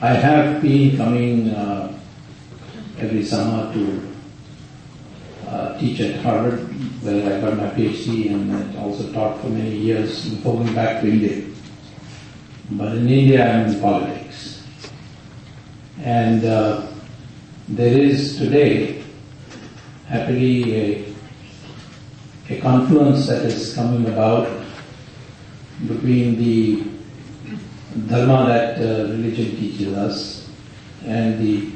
I have been coming every summer to teach at Harvard, where I got my PhD, and I also taught for many years before going back to India. But in India, I'm in politics. And there is today, happily, a confluence that is coming about between the dharma that religion teaches us and the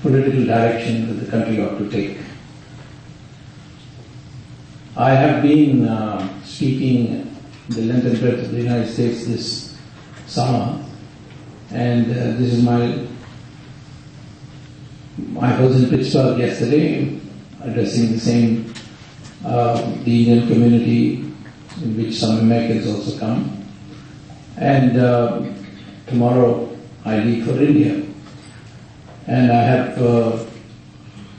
political direction that the country ought to take. I have been speaking the length and breadth of the United States this summer, and this is I was in Pittsburgh yesterday addressing the Indian community, in which some Americans also come, and tomorrow I leave for India, and I have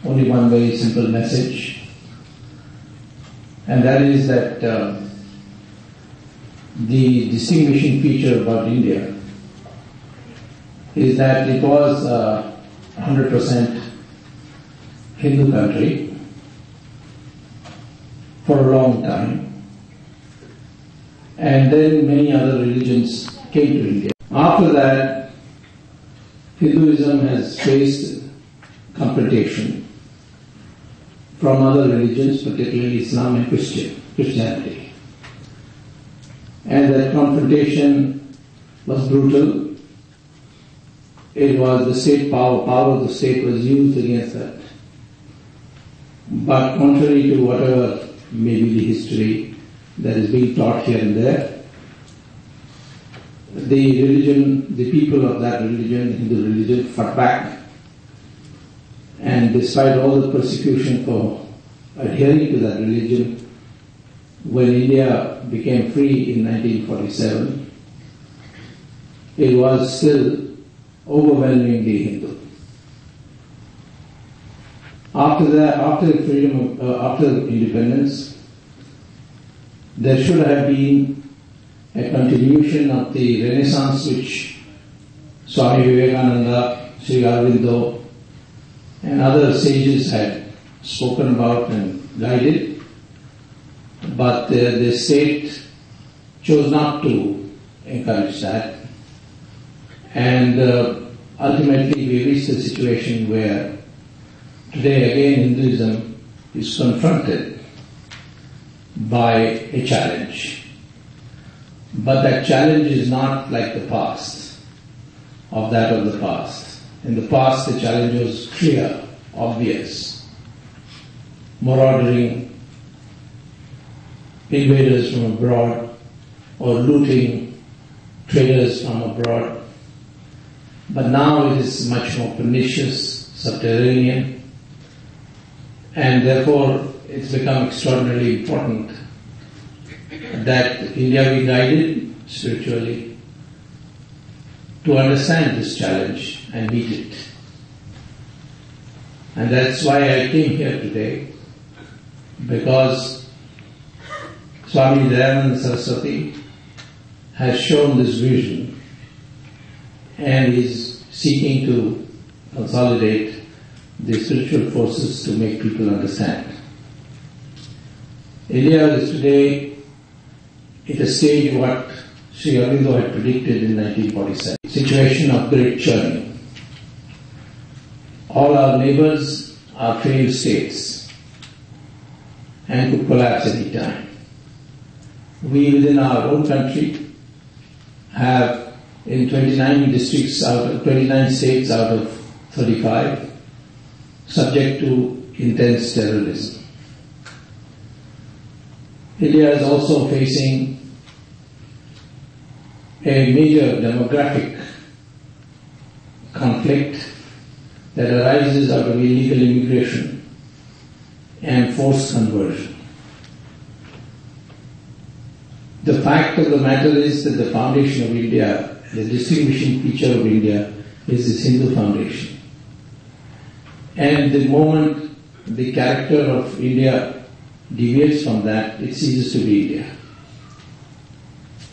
only one very simple message, and that is that the distinguishing feature about India is that it was 100% Hindu country for a long time, and then many other religions came to India. After that, Hinduism has faced confrontation from other religions, particularly Islam and Christianity. And that confrontation was brutal. It was the state power of the state was used against that. But contrary to whatever may be the history that is being taught here and there, the people of that religion, Hindu religion, fought back. And despite all the persecution for adhering to that religion, when India became free in 1947, it was still overwhelmingly Hindu. After independence, there should have been a continuation of the Renaissance which Swami Vivekananda, Sri Aurobindo, and other sages had spoken about and guided, but the state chose not to encourage that, and ultimately we reached a situation where today again Hinduism is confronted by a challenge. But that challenge is not like the past, of the past. In the past the challenge was clear, obvious. Marauding, invaders from abroad, or looting traders from abroad. But now it is much more pernicious, subterranean, and therefore it's become extraordinarily important that India be guided spiritually to understand this challenge and meet it. And that's why I came here today, because Swami Dayanand Saraswathi has shown this vision and is seeking to consolidate the spiritual forces to make people understand. India is today at a stage what Sri Aurobindo had predicted in 1947, situation of great churning. All our neighbors are failed states and could collapse any time. We within our own country have in 29 states out of 35 subject to intense terrorism. India is also facing a major demographic conflict that arises out of illegal immigration and forced conversion. The fact of the matter is that the foundation of India, the distinguishing feature of India, is its Hindu foundation. And the moment the character of India deviates from that, it ceases to be India.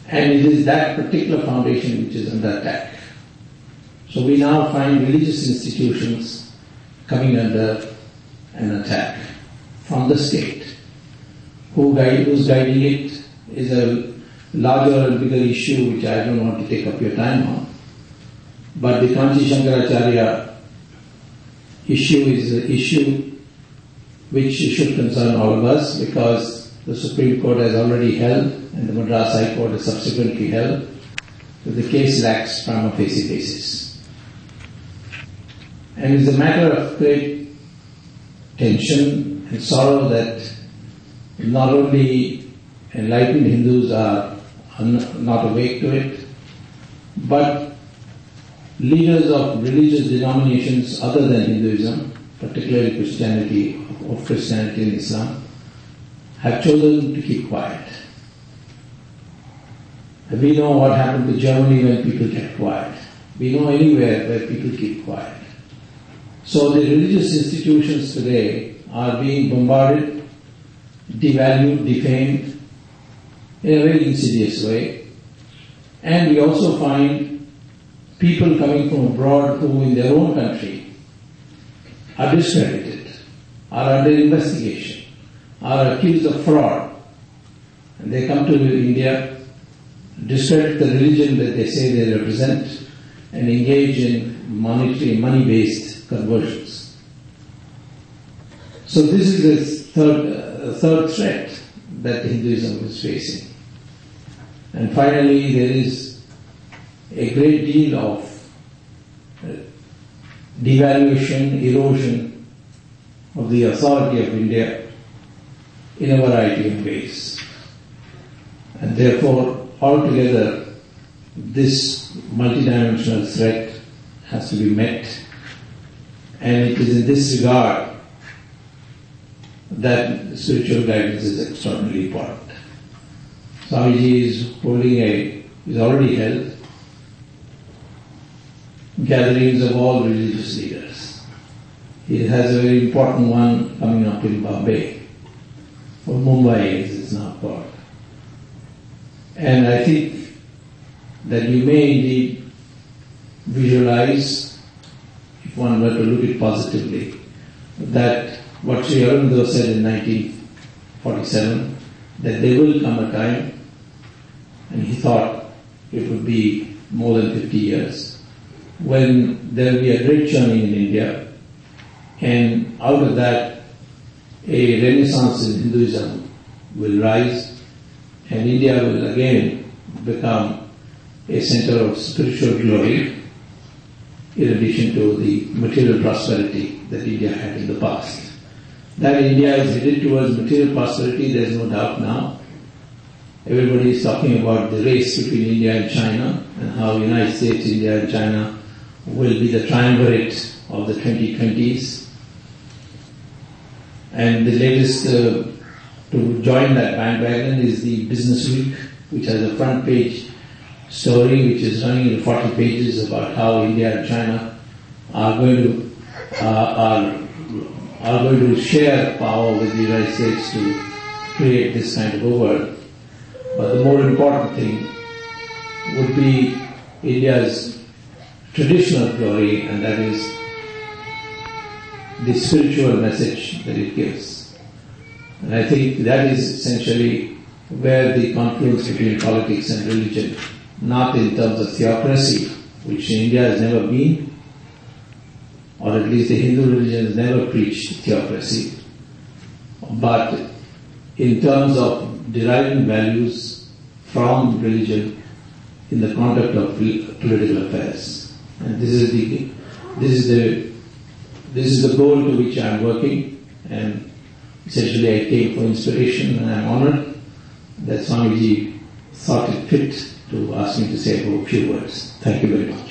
And it is that particular foundation which is under attack. So we now find religious institutions coming under an attack from the state. Who's guiding it is a larger and bigger issue which I don't want to take up your time on. But the Kanchi Shankaracharya issue is an issue which should concern all of us, because the Supreme Court has already held and the Madras High Court has subsequently held that the case lacks prima facie basis. And it is a matter of great tension and sorrow that not only enlightened Hindus are not awake to it, but leaders of religious denominations other than Hinduism, particularly Christianity and Islam, have chosen to keep quiet. We know what happened to Germany when people kept quiet. We know anywhere where people keep quiet. So the religious institutions today are being bombarded, devalued, defamed in a very insidious way. And we also find people coming from abroad who in their own country are discredited, are under investigation, are accused of fraud. And they come to India, discredit the religion that they say they represent, and engage in money-based conversions. So this is the third threat that Hinduism is facing. And finally, there is a great deal of devaluation, erosion of the authority of India in a variety of ways. And therefore, altogether, this multidimensional threat has to be met. And it is in this regard that spiritual guidance is extraordinarily important. Swamiji is already held gatherings of all religious leaders. He has a very important one coming up in Bombay, or Mumbai as it's now called. And I think that you may indeed visualize, if one were to look at it positively, that what Sri Aurobindo said in 1947, that there will come a time, and he thought it would be more than 50 years, when there will be a great churning in India, and out of that a renaissance in Hinduism will rise, and India will again become a center of spiritual glory, in addition to the material prosperity that India had in the past. That India is headed towards material prosperity, there is no doubt now. Everybody is talking about the race between India and China, and how United States, India and China will be the triumvirate of the 2020s. And the latest to join that bandwagon is the Business Week, which has a front page story which is running in 40 pages about how India and China are going to share power with the United States to create this kind of a world. But the more important thing would be India's traditional glory, and that is the spiritual message that it gives. And I think that is essentially where the confluence between politics and religion, not in terms of theocracy, which in India has never been, or at least the Hindu religion has never preached theocracy, but in terms of deriving values from religion in the conduct of political affairs. And this is the goal to which I am working, and essentially I came for inspiration, and I am honored that Swamiji thought it fit to ask me to say a few words. Thank you very much.